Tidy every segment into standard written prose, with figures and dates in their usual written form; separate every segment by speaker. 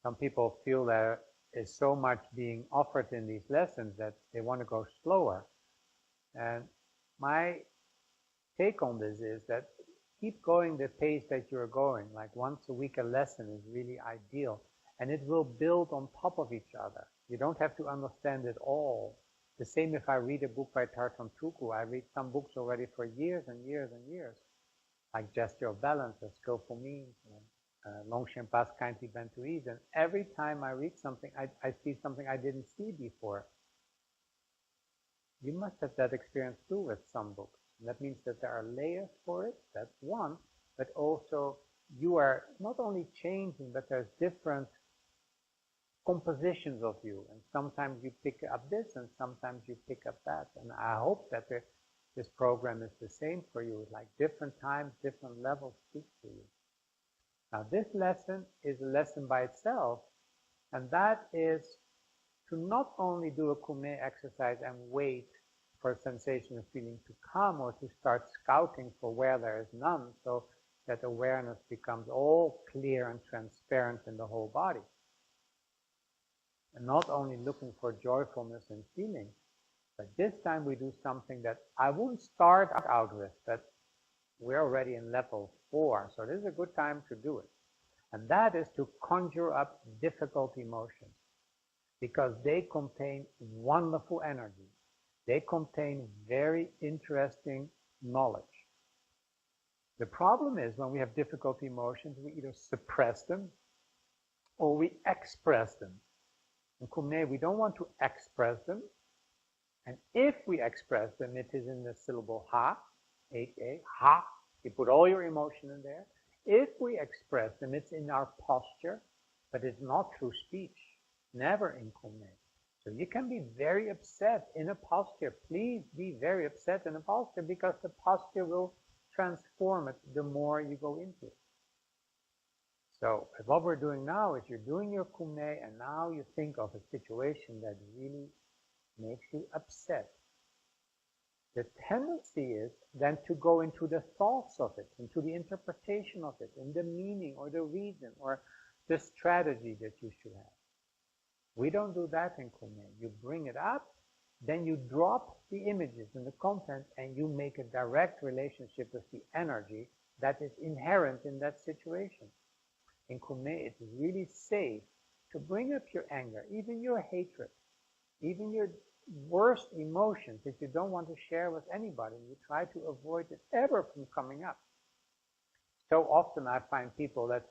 Speaker 1: Some people feel there is so much being offered in these lessons that they want to go slower. And my take on this is that keep going the pace that you're going. Like once a week a lesson is really ideal, and it will build on top of each other. You don't have to understand it all. The same if I read a book by Tartan Tuku. I read some books already for years and years and years, like Gesture of Balance, A Skillful Means, Longchen Pas Kindly Bent to Ease. And every time I read something, I see something I didn't see before. You must have that experience too with some books. And that means that there are layers for it, that's one, but also you are not only changing, but there's different compositions of you. And sometimes you pick up this and sometimes you pick up that. And I hope that this program is the same for you, like different times, different levels speak to you. Now this lesson is a lesson by itself, and that is to not only do a kume exercise and wait for a sensation of feeling to come, or to start scouting for where there is none, so that awareness becomes all clear and transparent in the whole body. And not only looking for joyfulness and feeling, but this time we do something that I wouldn't start out with, but we're already in level 4, so this is a good time to do it. And that is to conjure up difficult emotions, because they contain wonderful energy. They contain very interesting knowledge. The problem is when we have difficult emotions, we either suppress them or we express them. In Kume, we don't want to express them. And if we express them, it is in the syllable ha, H-A, ha. You put all your emotion in there. If we express them, it's in our posture, but it's not through speech. Never in Kume. So you can be very upset in a posture. Please be very upset in a posture, because the posture will transform it the more you go into it. So what we're doing now is you're doing your kume, and now you think of a situation that really makes you upset. The tendency is then to go into the thoughts of it, into the interpretation of it, in the meaning or the reason or the strategy that you should have. We don't do that in kume. You bring it up, then you drop the images and the content, and you make a direct relationship with the energy that is inherent in that situation. In kume, it's really safe to bring up your anger, even your hatred, even your worst emotions that you don't want to share with anybody. You try to avoid it ever from coming up. So often I find people that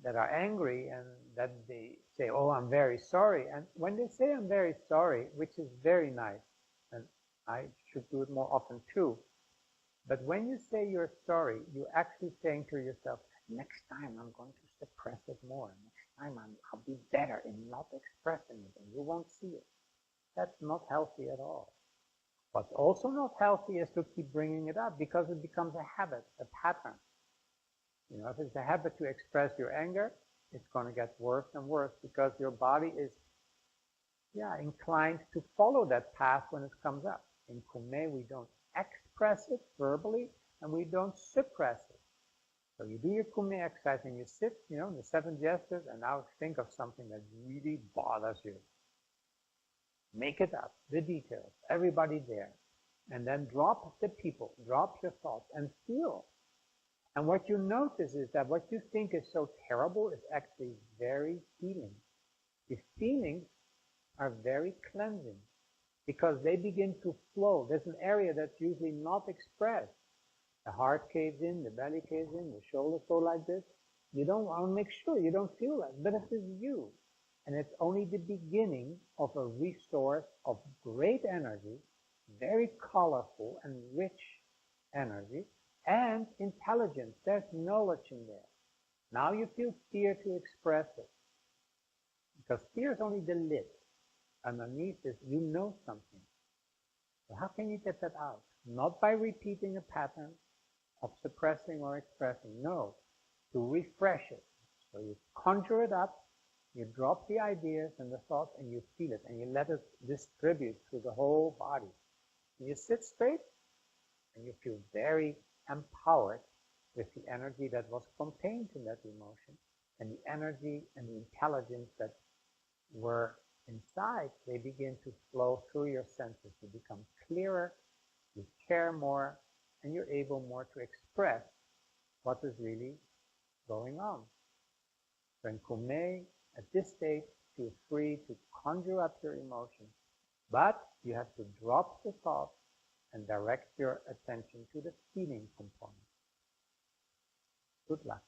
Speaker 1: are angry and that they say, oh, I'm very sorry. And when they say I'm very sorry, which is very nice, and I should do it more often too, but when you say you're sorry, you're actually saying to yourself, next time I'm going to suppress it more. Next time I'll be better in not expressing it, and you won't see it. That's not healthy at all. What's also not healthy is to keep bringing it up, because it becomes a habit, a pattern. You know, if it's a habit to express your anger, it's going to get worse and worse, because your body is, inclined to follow that path when it comes up. In kume, we don't express it verbally, and we don't suppress it. So you do your kume exercise, and you sit, in the 7 gestures, and now think of something that really bothers you. Make it up, the details, everybody there, and then drop the people, drop your thoughts, and feel. And what you notice is that what you think is so terrible is actually very healing. The feelings are very cleansing, because they begin to flow. There's an area that's usually not expressed. The heart caves in, the belly caves in, the shoulders go like this. You don't want to make sure you don't feel that, but it is you. And it's only the beginning of a resource of great energy, very colorful and rich energy, and intelligence. There's knowledge in there. Now you feel fear to express it, because fear is only the lid. Underneath this, you know something. So how can you get that out? Not by repeating a pattern of suppressing or expressing. No, to refresh it. So you conjure it up, you drop the ideas and the thoughts, and you feel it, and you let it distribute through the whole body. And you sit straight, and you feel very empowered with the energy that was contained in that emotion. and the energy and the intelligence that were inside, they begin to flow through your senses. You become clearer, you care more, and you're able more to express what is really going on. So in Kume, at this stage, feel free to conjure up your emotions, but you have to drop the thought and direct your attention to the feeling component. Good luck.